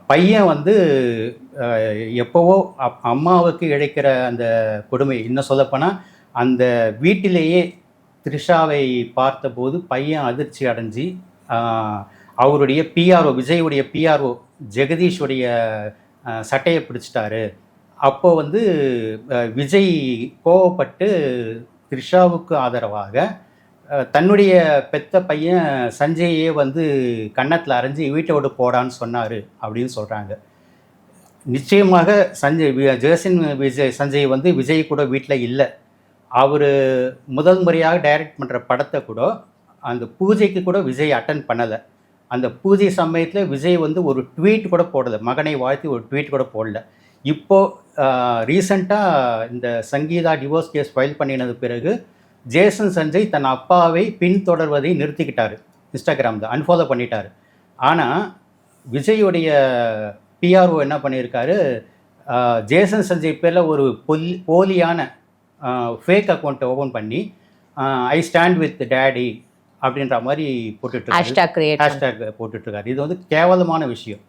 பையன் வந்து எப்போவோ அம்மாவுக்கு இழைக்கிற அந்த கொடுமை, இன்னும் சொல்லப்போனால் அந்த வீட்டிலேயே த்ரிஷாவை பார்த்தபோது பையன் அதிர்ச்சி அடைஞ்சி அவருடைய பிஆர்ஓ, விஜயுடைய பிஆர்ஓ ஜெகதீஷுடைய சட்டையை பிடிச்சிட்டாரு. அப்போ வந்து விஜய் கோவப்பட்டு த்ரிஷாவுக்கு ஆதரவாக தன்னுடைய பெத்த பையன் சஞ்சயே வந்து கன்னத்தில் அரைஞ்சி வீட்டை விட்டு போடான்னு சொன்னார் அப்படின்னு சொல்கிறாங்க. நிச்சயமாக சஞ்சய் வந்து விஜய் கூட வீட்டில் இல்லை. அவர் முதல் முறையாக டைரக்ட் பண்ணுற படத்தை கூட அந்த பூஜைக்கு கூட விஜய் அட்டன் பண்ணலை. அந்த பூஜை சமயத்தில் விஜய் வந்து ஒரு ட்வீட் கூட போடலை, மகனை வாழ்த்தி ஒரு ட்வீட் கூட போடல. இப்போது ரீசண்டாக இந்த சங்கீதா டிவோர்ஸ் கேஸ் ஃபைல் பண்ணினது பிறகு ஜேசன் சஞ்சய் தன் அப்பாவை பின்தொடர்வதை நிறுத்திக்கிட்டார், இன்ஸ்டாகிராமில் அன்ஃபாலோ பண்ணிட்டார். ஆனால் விஜயுடைய பிஆர்ஓ என்ன பண்ணியிருக்காரு, ஜேசன் சஞ்சய் பேரில் ஒரு போலியான ஃபேக் அக்கௌண்ட்டை ஓப்பன் பண்ணி ஐ ஸ்டாண்ட் வித் டேடி அப்படின்ற மாதிரி போட்டுட்ருக்காரு, ஹேஷ்டேக் போட்டுட்ருக்காரு. இது வந்து கேவலமான விஷயம்.